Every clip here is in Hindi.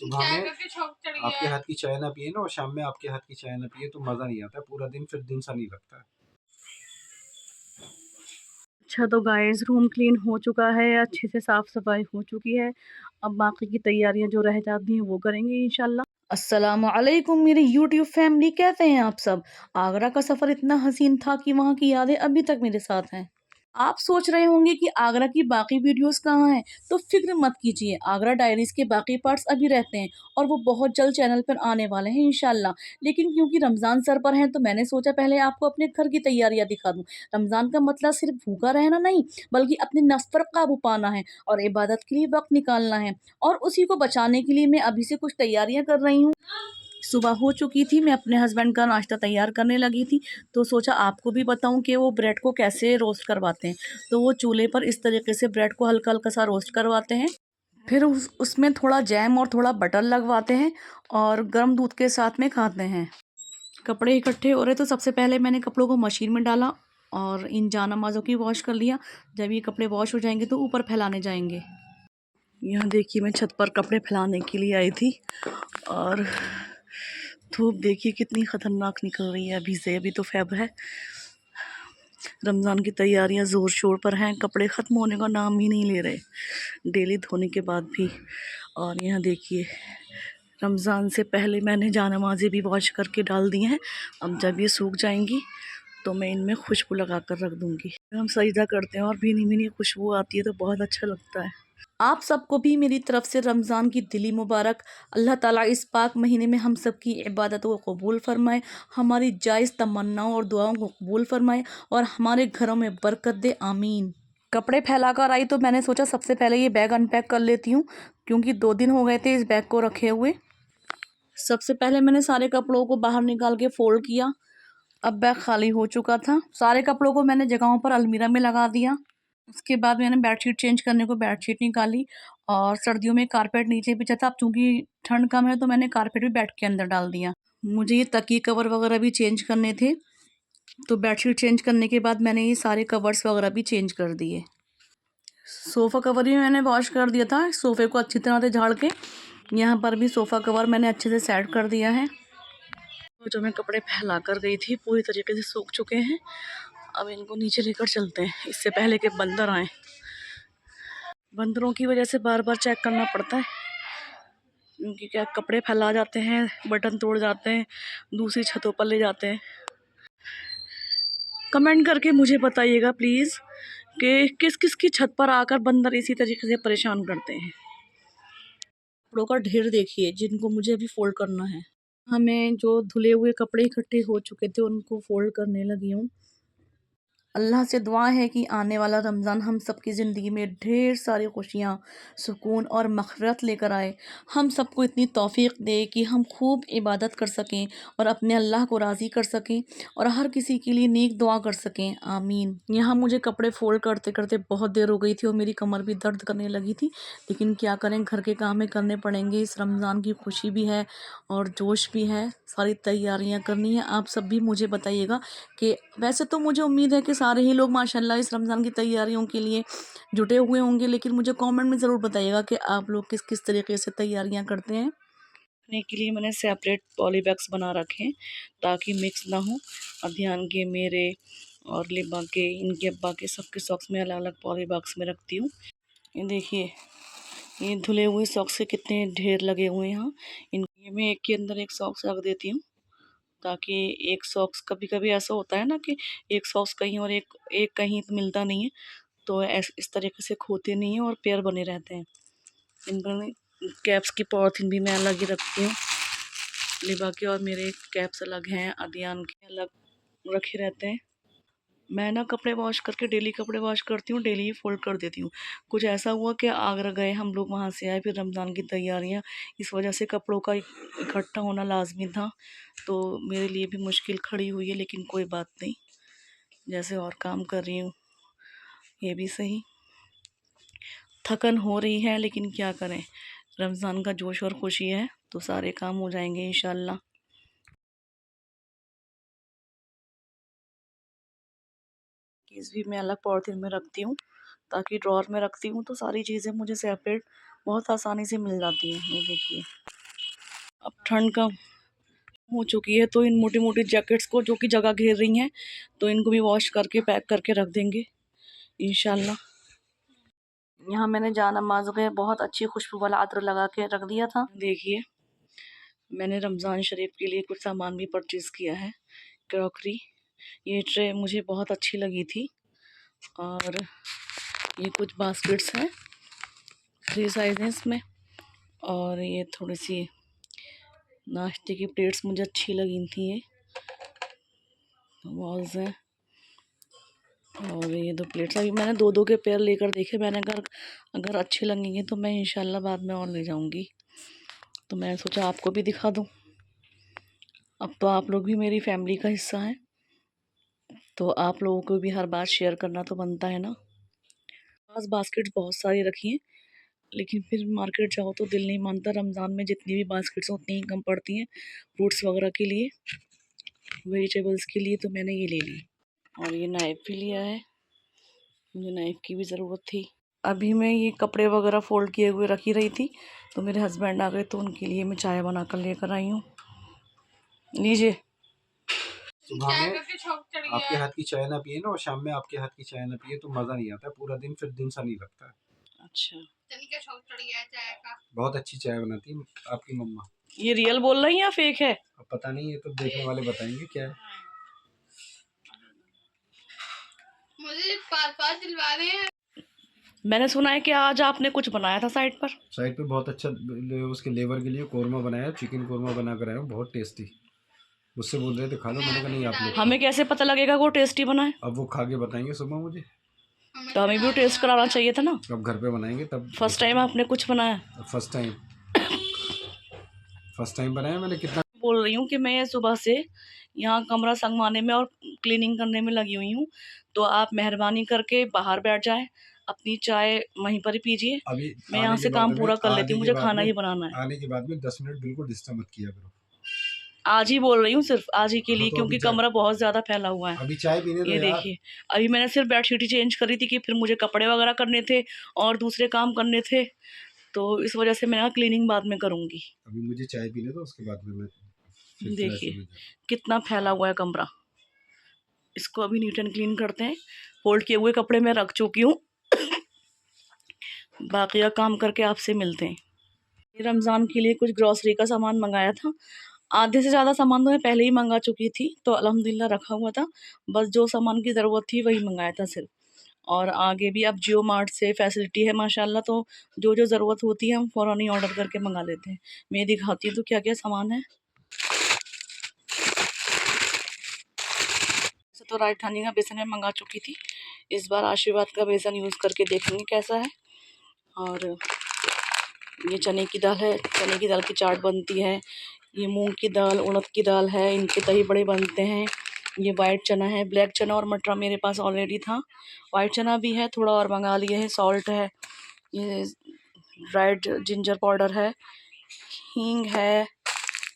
सुबह में आपके हाथ की चाय ना पिए ना और शाम में आपके हाथ की चाय ना पिए तो मज़ा नहीं आता पूरा दिन, फिर दिन सा नहीं लगता है। अच्छा तो गाइस रूम क्लीन हो चुका है, अच्छे से साफ़ सफाई हो चुकी है। अब बाकी की तैयारियां जो रह जाती हैं वो करेंगे इंशाल्लाह। अस्सलाम वालेकुम मेरी यूट्यूब फैमिली, कैसे हैं आप सब। आगरा का सफ़र इतना हसीन था कि वहाँ की यादें अभी तक मेरे साथ हैं। आप सोच रहे होंगे कि आगरा की बाकी वीडियोस कहाँ हैं, तो फिक्र मत कीजिए, आगरा डायरीज के बाकी पार्ट्स अभी रहते हैं और वो बहुत जल्द चैनल पर आने वाले हैं इंशाल्लाह। लेकिन क्योंकि रमज़ान सर पर है तो मैंने सोचा पहले आपको अपने घर की तैयारियां दिखा दूं। रमज़ान का मतलब सिर्फ भूखा रहना नहीं, बल्कि अपने नफ्स पर काबू पाना है और इबादत के लिए वक्त निकालना है। और उसी को बचाने के लिए मैं अभी से कुछ तैयारियां कर रही हूँ। सुबह हो चुकी थी, मैं अपने हस्बैंड का नाश्ता तैयार करने लगी थी, तो सोचा आपको भी बताऊं कि वो ब्रेड को कैसे रोस्ट करवाते हैं। तो वो चूल्हे पर इस तरीके से ब्रेड को हल्का हल्का सा रोस्ट करवाते हैं, फिर उसमें थोड़ा जैम और थोड़ा बटर लगवाते हैं और गर्म दूध के साथ में खाते हैं। कपड़े इकट्ठे हो रहे तो सबसे पहले मैंने कपड़ों को मशीन में डाला और इन जानमाज़ों की वॉश कर लिया। जब ये कपड़े वॉश हो जाएंगे तो ऊपर फैलाने जाएंगे। यहाँ देखिए मैं छत पर कपड़े फैलाने के लिए आई थी और धूप देखिए कितनी ख़तरनाक निकल रही है अभी से। अभी तो फेब है, रमज़ान की तैयारियां ज़ोर शोर पर हैं, कपड़े ख़त्म होने का नाम ही नहीं ले रहे डेली धोने के बाद भी। और यहाँ देखिए रमज़ान से पहले मैंने जानमाज़ें भी वॉश करके डाल दी हैं। अब जब ये सूख जाएंगी तो मैं इनमें खुशबू लगा कर रख दूँगी। हम सजदा करते हैं और भीनी भीनी खुशबू आती है तो बहुत अच्छा लगता है। आप सबको भी मेरी तरफ से रमज़ान की दिली मुबारक। अल्लाह ताला इस पाक महीने में हम सब की इबादतों को कबूल फरमाए, हमारी जायज़ तमन्नाओं और दुआओं को कबूल फरमाए और हमारे घरों में बरकत दे, आमीन। कपड़े फैला कर आई तो मैंने सोचा सबसे पहले ये बैग अनपैक कर लेती हूँ, क्योंकि 2 दिन हो गए थे इस बैग को रखे हुए। सबसे पहले मैंने सारे कपड़ों को बाहर निकाल के फोल्ड किया। अब बैग खाली हो चुका था, सारे कपड़ों को मैंने जगहों पर अलमीरा में लगा दिया। उसके बाद मैंने बेडशीट चेंज करने को बेडशीट निकाली और सर्दियों में कारपेट नीचे बिछा था, अब चूंकि ठंड कम है तो मैंने कारपेट भी बेड के अंदर डाल दिया। मुझे ये तकिए कवर वगैरह भी चेंज करने थे, तो बेडशीट चेंज करने के बाद मैंने ये सारे कवर्स वगैरह भी चेंज कर दिए। सोफ़ा कवर भी मैंने वॉश कर दिया था, सोफ़े को अच्छी तरह से झाड़ के यहाँ पर भी सोफ़ा कवर मैंने अच्छे से सेट कर दिया है। तो जो मैं कपड़े फैला कर गई थी पूरी तरीके से सूख चुके हैं। अब इनको नीचे लेकर चलते हैं, इससे पहले कि बंदर आए। बंदरों की वजह से बार बार चेक करना पड़ता है, क्योंकि क्या कपड़े फैला जाते हैं, बटन तोड़ जाते हैं, दूसरी छतों पर ले जाते हैं। कमेंट करके मुझे बताइएगा प्लीज़ कि किस किस की छत पर आकर बंदर इसी तरीके से परेशान करते हैं। कपड़ों का ढेर देखिए जिनको मुझे अभी फोल्ड करना है। हमें जो धुले हुए कपड़े इकट्ठे हो चुके थे उनको फोल्ड करने लगी हूँ। अल्लाह से दुआ है कि आने वाला रमज़ान हम सब की ज़िंदगी में ढेर सारी खुशियाँ, सुकून और मग़फ़िरत लेकर आए। हम सबको इतनी तौफ़ीक़ दे कि हम खूब इबादत कर सकें और अपने अल्लाह को राज़ी कर सकें और हर किसी के लिए नेक दुआ कर सकें, आमीन। यहाँ मुझे कपड़े फ़ोल्ड करते करते बहुत देर हो गई थी और मेरी कमर भी दर्द करने लगी थी, लेकिन क्या करें, घर के काम करने पड़ेंगे। इस रमज़ान की खुशी भी है और जोश भी है, सारी तैयारियाँ करनी है। आप सब भी मुझे बताइएगा कि वैसे तो मुझे उम्मीद है कि सारे ही लोग माशाल्लाह इस रमज़ान की तैयारियों के लिए जुटे हुए होंगे, लेकिन मुझे कमेंट में ज़रूर बताइएगा कि आप लोग किस किस तरीके से तैयारियां करते हैं। रखने के लिए मैंने सेपरेट पॉली बैग्स बना रखे हैं ताकि मिक्स ना हो। अभियान के, मेरे और लिबा के, इनके अब्बा के, सबके सॉक्स में अलग अलग पॉली बैग्स में रखती हूँ। ये देखिए ये धुले हुए सॉक्स के कितने ढेर लगे हुए हैं यहाँ। ये मैं एक के अंदर एक सॉक्स रख देती हूँ, ताकि एक सॉक्स, कभी कभी ऐसा होता है ना कि एक सॉक्स कहीं और एक एक कहीं तो मिलता नहीं है, तो इस तरीके से खोते नहीं हैं और पेयर बने रहते हैं। इन पर कैप्स की पॉलिथीन भी मैं अलग ही रखती हूँ। लिबा के और मेरे कैप्स अलग हैं, अदियान के अलग रखे रहते हैं। मैं ना कपड़े वॉश करके, डेली कपड़े वॉश करती हूँ, डेली ही फोल्ड कर देती हूँ। कुछ ऐसा हुआ कि आगरा गए हम लोग, वहाँ से आए, फिर रमज़ान की तैयारियाँ, इस वजह से कपड़ों का इकट्ठा होना लाजमी था, तो मेरे लिए भी मुश्किल खड़ी हुई है। लेकिन कोई बात नहीं, जैसे और काम कर रही हूँ ये भी सही। थकन हो रही है लेकिन क्या करें, रमज़ान का जोश और खुशी है तो सारे काम हो जाएंगे इंशाल्लाह। कीज़ भी मैं अलग पॉलिथीन में रखती हूँ, ताकि ड्रॉर में रखती हूँ तो सारी चीज़ें मुझे सेपरेट बहुत आसानी से मिल जाती हैं। ये देखिए ठंड का हो चुकी है, तो इन मोटी मोटी जैकेट्स को जो कि जगह घेर रही हैं, तो इनको भी वॉश करके पैक करके रख देंगे इंशाल्लाह। यहाँ मैंने जान नमाज के बहुत अच्छी खुशबू वाला अतर लगा के रख दिया था। देखिए मैंने रमज़ान शरीफ के लिए कुछ सामान भी परचेज़ किया है, क्रॉकरी। ये ट्रे मुझे बहुत अच्छी लगी थी, और ये कुछ बास्केट्स हैं, 3 साइज़ हैं इसमें, और ये थोड़ी सी नाश्ते की प्लेट्स मुझे अच्छी लगी थी। ये वॉल्स हैं, और ये 2 प्लेट्स अभी मैंने 2-2 के पेयर लेकर देखे। मैंने अगर अच्छे लगेंगे तो मैं इंशाल्लाह बाद में और ले जाऊंगी। तो मैंने सोचा आपको भी दिखा दूं। अब तो आप लोग भी मेरी फैमिली का हिस्सा हैं, तो आप लोगों को भी हर बात शेयर करना तो बनता है ना। पास बास्केट्स बहुत सारी रखी हैं, लेकिन फिर मार्केट जाओ तो दिल नहीं मानता। रमज़ान में जितनी भी बास्केट्स हैं उतनी ही कम पड़ती हैं फ्रूट्स वगैरह के लिए, वेजिटेबल्स के लिए। तो मैंने ये ले ली, और ये नाइफ़ भी लिया है, मुझे नाइफ़ की भी ज़रूरत थी। अभी मैं ये कपड़े वगैरह फ़ोल्ड किए हुए रख ही रही थी, तो मेरे हस्बैंड आ गए, तो उनके लिए मैं चाय बना कर लेकर आई हूँ। लीजिए। सुबह में आपके हाथ की चाय ना पिए ना, और शाम में आपके हाथ की चाय ना पिए तो मज़ा नहीं आता पूरा दिन, फिर दिन सा नहीं लगता है। अच्छा, बहुत अच्छी चाय बनाती है आपकी मम्मा। ये रियल बोल रही हैं या फेक है? अब पता नहीं, ये तो देखने वाले बताएंगे क्या है। मुझे पास दिलवा रहे हैं। मैंने सुना है कि आज आपने कुछ बनाया था साइड पर। साइड पे बहुत अच्छा उसके लेबर के लिए कौरमा बनाया, चिकन कौरमा बना कर आया हूँ, बहुत टेस्टी। मुझसे बोल रहे थे खा लो, मैंने कहा नहीं आप लोग। हमें कैसे पता लगेगा वो टेस्टी बना है? अब वो खा के बताएंगे सुबह मुझे। तो हमें भी टेस्ट कराना चाहिए था ना। अब घर पे बनाएंगे तब। फर्स्ट टाइम आपने कुछ बनाया? फर्स्ट टाइम बनाया मैंने। कितना बोल रही हूँ कि मैं ये सुबह से यहाँ कमरा संगवाने में और क्लीनिंग करने में लगी हुई हूँ, तो आप मेहरबानी करके बाहर बैठ जाएं, अपनी चाय वहीं पर ही पीजिए। अभी मैं यहाँ से काम पूरा कर लेती हूँ, मुझे खाना ही बनाना है। आने के बाद में 10 मिनट बिल्कुल डिस्टर्ब मत किया करो। आज ही बोल रही हूँ, सिर्फ आज ही के लिए, तो क्योंकि कमरा बहुत ज़्यादा फैला हुआ है। अभी चाय पीने दो ये यार। देखिए, अभी मैंने सिर्फ बेडशीट ही चेंज करी थी कि फिर मुझे कपड़े वगैरह करने थे और दूसरे काम करने थे, तो इस वजह से मैं क्लीनिंग बाद में करूँगी। अभी मुझे चाय पीने दो, उसके बाद में मैं देखिए कितना फैला हुआ है कमरा। इसको अभी नीट एंड क्लीन करते हैं। फोल्ड किए हुए कपड़े मैं रख चुकी हूँ, बाकी का काम करके आपसे मिलते हैं। रमज़ान के लिए कुछ ग्रॉसरी का सामान मंगाया था। आधे से ज़्यादा सामान तो मैं पहले ही मंगा चुकी थी, तो अल्हम्दुलिल्लाह रखा हुआ था। बस जो सामान की ज़रूरत थी वही मंगाया था सिर्फ। और आगे भी अब जियो मार्ट से फैसिलिटी है माशाल्लाह, तो जो जो ज़रूरत होती है हम फ़ौरन ही ऑर्डर करके मंगा लेते हैं। मैं दिखाती हूँ तो क्या क्या सामान है। वैसे तो राजधानी का बेसन मैं मंगा चुकी थी, इस बार आशीर्वाद का बेसन यूज़ करके देखेंगे कैसा है। और ये चने की दाल है, चने की दाल की चाट बनती है। ये मूंग की दाल, उड़द की दाल है, इनके दही बड़े बनते हैं। ये वाइट चना है, ब्लैक चना और मटर मेरे पास ऑलरेडी था। वाइट चना भी है, थोड़ा और मंगा लिए है। सॉल्ट है, ये रेड जिंजर पाउडर है, हींग है,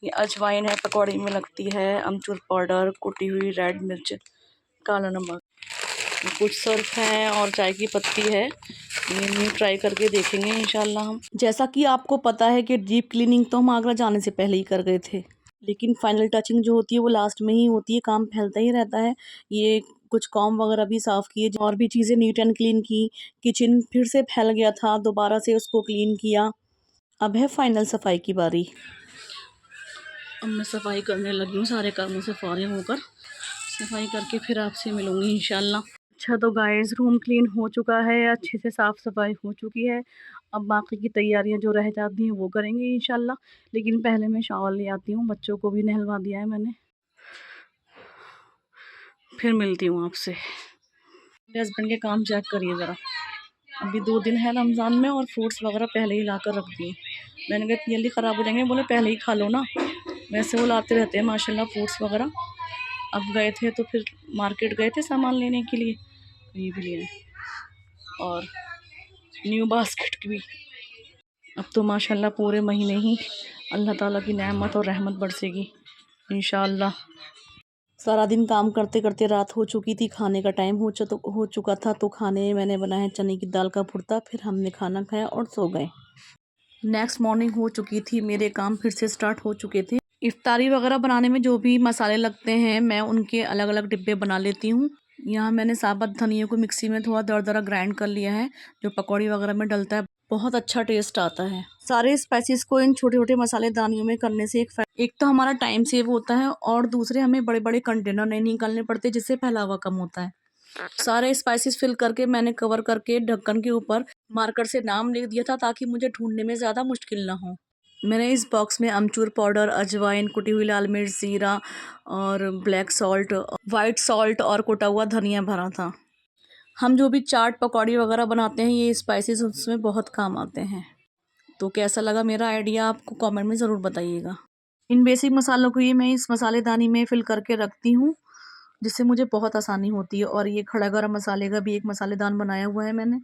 ये अजवाइन है, पकौड़ी में लगती है, अमचूर पाउडर, कुटी हुई रेड मिर्च, काला नमक, कुछ सर्फ है और चाय की पत्ती है। ये न्यू ट्राई करके देखेंगे इंशाल्लाह हम। जैसा कि आपको पता है कि डीप क्लीनिंग तो हम आगरा जाने से पहले ही कर गए थे, लेकिन फाइनल टचिंग जो होती है वो लास्ट में ही होती है। काम फैलता ही रहता है। ये कुछ कॉम वगैरह भी साफ़ किए और भी चीज़ें नीट एंड क्लीन की। किचन फिर से फैल गया था, दोबारा से उसको क्लीन किया। अब है फाइनल सफाई की बारी। अब मैं सफाई करने लगी हूँ, सारे कामों से फारिग होकर सफाई करके फिर आपसे मिलूँगी इंशाल्लाह। अच्छा तो गाइस, रूम क्लीन हो चुका है, अच्छे से साफ़ सफाई हो चुकी है। अब बाकी की तैयारियां जो रह जाती हैं वो करेंगे इंशाल्लाह। लेकिन पहले मैं शावर ले आती हूँ, बच्चों को भी नहलवा दिया है मैंने। फिर मिलती हूँ आपसे। मेरे हस्बैंड के काम चेक करिए ज़रा। अभी 2 दिन है रमज़ान में और फ्रूट्स वगैरह पहले ही ला कर रख दिए। मैंने कहा इतनी जल्दी ख़राब हो जाएंगे, बोले पहले ही खा लो ना। वैसे वो लाते रहते हैं माशाल्लाह फ्रूट्स वगैरह। अब गए थे तो फिर मार्केट गए थे सामान लेने के लिए, तो ये भी लिए और न्यू बास्केट भी। अब तो माशाल्लाह पूरे महीने ही अल्लाह ताला की नेमत और रहमत बरसेगी इंशाअल्लाह। सारा दिन काम करते करते रात हो चुकी थी, खाने का टाइम हो चुका था। तो खाने मैंने बनाया चने की दाल का भुर्ता, फिर हमने खाना खाया और सो गए। नेक्स्ट मॉर्निंग हो चुकी थी, मेरे काम फिर से स्टार्ट हो चुके थे। इफ्तारी वगैरह बनाने में जो भी मसाले लगते हैं मैं उनके अलग अलग डिब्बे बना लेती हूँ। यहाँ मैंने साबुत धनिया को मिक्सी में थोड़ा दरदरा ग्राइंड कर लिया है, जो पकौड़ी वगैरह में डलता है, बहुत अच्छा टेस्ट आता है। सारे स्पाइसेस को इन छोटे छोटे मसालेदानियों में करने से एक तो हमारा टाइम सेव होता है और दूसरे हमें बड़े बड़े कंटेनर नहीं निकालने पड़ते, जिससे फैलावा कम होता है। सारे स्पाइसेस फिल करके मैंने कवर करके ढक्कन के ऊपर मार्कर से नाम लिख दिया था, ताकि मुझे ढूंढने में ज़्यादा मुश्किल ना हो। मैंने इस बॉक्स में अमचूर पाउडर, अजवाइन, कुटी हुई लाल मिर्च, ज़ीरा और ब्लैक सॉल्ट, वाइट सॉल्ट और कुटा हुआ धनिया भरा था। हम जो भी चाट पकौड़ी वगैरह बनाते हैं, ये स्पाइसेस उसमें बहुत काम आते हैं। तो कैसा लगा मेरा आइडिया आपको कमेंट में ज़रूर बताइएगा। इन बेसिक मसालों को ये मैं इस मसालेदानी में फिल करके रखती हूँ, जिससे मुझे बहुत आसानी होती है। और ये खड़ा गरम मसाले का भी एक मसालेदान बनाया हुआ है मैंने।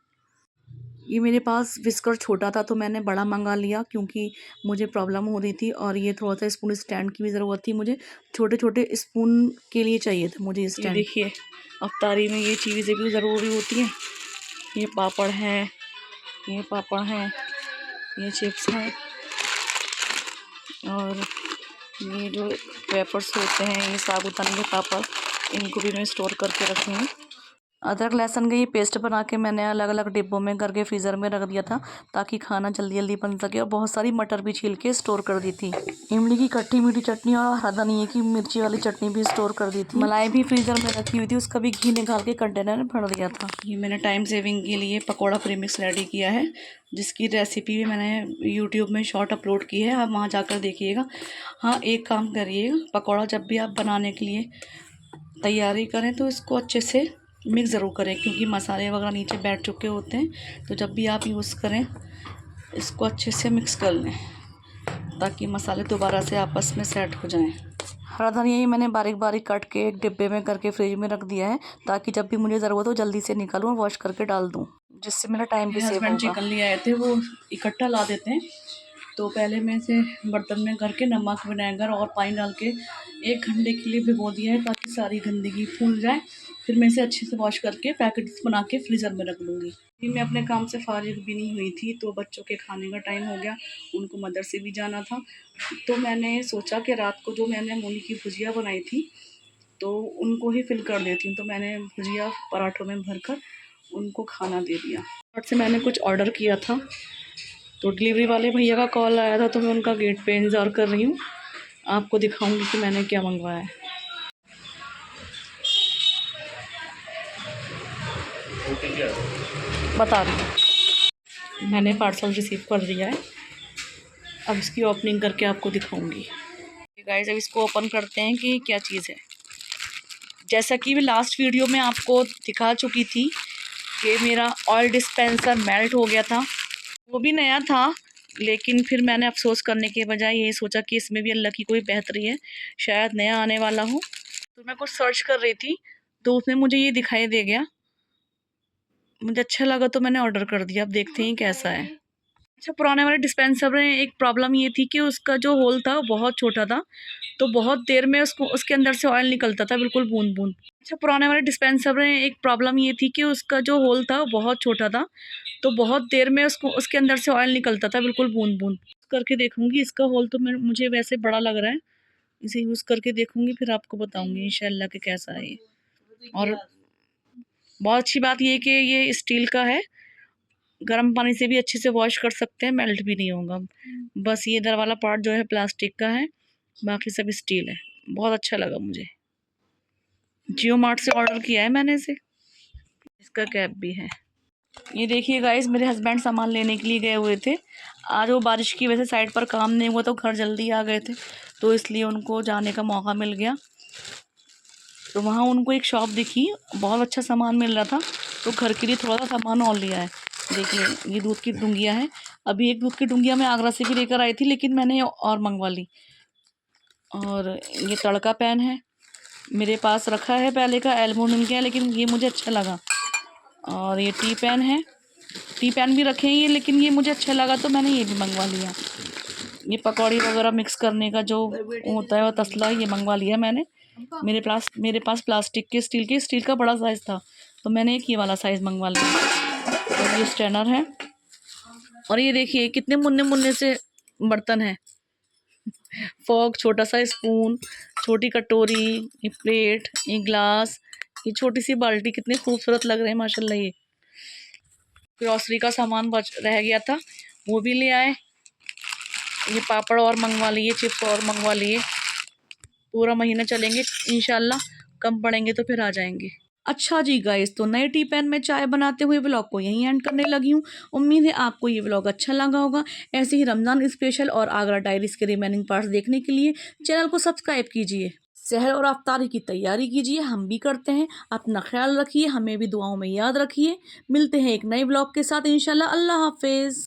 ये मेरे पास विस्कर छोटा था तो मैंने बड़ा मंगा लिया, क्योंकि मुझे प्रॉब्लम हो रही थी। और ये थोड़ा सा स्पून स्टैंड की भी ज़रूरत थी मुझे, छोटे छोटे स्पून के लिए चाहिए था मुझे स्टैंड। देखिए अफ्तारी में ये चीज़ें भी ज़रूरी होती हैं। ये पापड़ है, ये पापड़ है, ये चिप्स हैं, और ये जो वेफर्स होते हैं, ये साबुदाने के पापड़, इनको भी मैं स्टोर करके रखी हूँ। अदरक लहसुन का ये पेस्ट बना के मैंने अलग अलग डिब्बों में करके फ्रीज़र में रख दिया था, ताकि खाना जल्दी जल्दी बन सके। और बहुत सारी मटर भी छील के स्टोर कर दी थी। इमली की खट्टी मीठी चटनी और हरा धनिया की मिर्ची वाली चटनी भी स्टोर कर दी थी। मलाई भी फ्रीज़र में रखी हुई थी, उसका भी घी निकाल के कंटेनर में भर दिया था। ये मैंने टाइम सेविंग के लिए पकौड़ा प्रीमिक्स रेडी किया है, जिसकी रेसिपी भी मैंने यूट्यूब में शॉर्ट अपलोड की है, आप वहाँ जाकर देखिएगा। हाँ, एक काम करिएगा, पकौड़ा जब भी आप बनाने के लिए तैयारी करें तो इसको अच्छे से मिक्स ज़रूर करें, क्योंकि मसाले वगैरह नीचे बैठ चुके होते हैं। तो जब भी आप यूज़ करें इसको अच्छे से मिक्स कर लें, ताकि मसाले दोबारा से आपस में सेट हो जाएं। हरा धनिया ही मैंने बारीक बारीक काट के एक डिब्बे में करके फ्रिज में रख दिया है, ताकि जब भी मुझे ज़रूरत हो जल्दी से निकालूँ और वॉश करके डाल दूँ, जिससे मेरा टाइम भी सेव होगा। चिकन ले आए थे, वो इकट्ठा ला देते हैं। तो पहले मैं इसे बर्तन में करके नमक, विनेगर और पानी डाल के 1 घंटे के लिए भिगो दिया है, ताकि सारी गंदगी फूल जाए। फिर मैं इसे अच्छे से वॉश करके पैकेट्स बना के फ्रीज़र में रख लूँगी। मैं अपने काम से फारिग भी नहीं हुई थी, तो बच्चों के खाने का टाइम हो गया, उनको मदरसे भी जाना था। तो मैंने सोचा कि रात को जो मैंने मूली की भुजिया बनाई थी, तो उनको ही फिल कर देती हूँ। तो मैंने भुजिया पराठों में भरकर उनको खाना दे दिया। और से मैंने कुछ ऑर्डर किया था, तो डिलीवरी वाले भैया का कॉल आया था, तो मैं उनका गेट पे इंतज़ार कर रही हूँ। आपको दिखाऊंगी कि मैंने क्या मंगवाया है। बता रही हूँ, मैंने पार्सल रिसीव कर दिया है। अब इसकी ओपनिंग करके आपको दिखाऊंगी। गाइस, अब इसको ओपन करते हैं कि क्या चीज़ है। जैसा कि मैं लास्ट वीडियो में आपको दिखा चुकी थी कि मेरा ऑयल डिस्पेंसर मेल्ट हो गया था, वो भी नया था। लेकिन फिर मैंने अफसोस करने के बजाय ये सोचा कि इसमें भी अल्लाह की कोई बेहतरी है, शायद नया आने वाला हो। तो मैं कुछ सर्च कर रही थी, तो उसमें मुझे ये दिखाई दे गया, मुझे अच्छा लगा तो मैंने ऑर्डर कर दिया। अब देखते हैं कैसा है। अच्छा, पुराने वाले डिस्पेंसर में एक प्रॉब्लम ये थी कि उसका जो होल था वो बहुत छोटा था, तो बहुत देर में उसके अंदर से ऑयल निकलता था, बिल्कुल बूंद बूंद। अच्छा, पुराने वाले डिस्पेंसर में एक प्रॉब्लम ये थी कि उसका जो होल था वो बहुत छोटा था, तो बहुत देर में उसके अंदर से ऑयल निकलता था, बिल्कुल बूंद बूंद। करके देखूंगी। इसका होल तो मुझे वैसे बड़ा लग रहा है, इसे यूज़ करके देखूंगी, फिर आपको बताऊंगी इंशाल्लाह कि कैसा है ये। और बहुत अच्छी बात ये कि ये स्टील का है, गर्म पानी से भी अच्छे से वॉश कर सकते हैं, मेल्ट भी नहीं होगा। बस ये इधर वाला पार्ट जो है प्लास्टिक का है, बाकी सब स्टील है। बहुत अच्छा लगा मुझे। जियो मार्ट से ऑर्डर किया है मैंने इसे। इसका कैप भी है। ये देखिए गाइस, मेरे हस्बैंड सामान लेने के लिए गए हुए थे। आज वो बारिश की वजह से साइड पर काम नहीं हुआ, तो घर जल्दी आ गए थे, तो इसलिए उनको जाने का मौका मिल गया। तो वहाँ उनको एक शॉप दिखी, बहुत अच्छा सामान मिल रहा था, तो घर के लिए थोड़ा सा सामान और लिया है। देखिए, ये दूध की डुंगियाँ हैं। अभी एक दूध की डुंगियाँ मैं आगरा से भी लेकर आई थी, लेकिन मैंने और मंगवा ली। और ये तड़का पैन है, मेरे पास रखा है पहले का, एल्युमिनियम का है, लेकिन ये मुझे अच्छा लगा। और ये टी पैन है, टी पैन भी रखे हैं ये, लेकिन ये मुझे अच्छा लगा तो मैंने ये भी मंगवा लिया। ये पकौड़ी वगैरह मिक्स करने का जो होता है वो तसला, ये मंगवा लिया मैंने। मेरे पास प्लास्टिक के स्टील का बड़ा साइज़ था, तो मैंने एक ये वाला साइज़ मंगवा लिया। और ये स्ट्रेनर है, और ये देखिए कितने मुन्ने मुन्ने से बर्तन हैं। फॉक, छोटा सा स्पून, छोटी कटोरी, ये प्लेट, ये ग्लास, ये छोटी सी बाल्टी, कितने खूबसूरत लग रहे हैं माशाल्लाह। ये ग्रॉसरी का सामान बच रह गया था, वो भी ले आए। ये पापड़ और मंगवा लिए, चिप्स और मंगवा लिए। पूरा महीना चलेंगे इंशाल्लाह, कम पड़ेंगे तो फिर आ जाएंगे। अच्छा जी गाइस, तो नए टी पैन में चाय बनाते हुए व्लॉग को यहीं एंड करने लगी हूँ। उम्मीद है आपको ये व्लॉग अच्छा लगा होगा। ऐसे ही रमज़ान स्पेशल और आगरा डायरीज़ के रिमेनिंग पार्ट्स देखने के लिए चैनल को सब्सक्राइब कीजिए। सहर और अफ्तारी की तैयारी कीजिए, हम भी करते हैं। अपना ख्याल रखिए, हमें भी दुआओं में याद रखिए। मिलते हैं एक नए व्लॉग के साथ इंशाल्लाह। अल्लाह हाफिज़।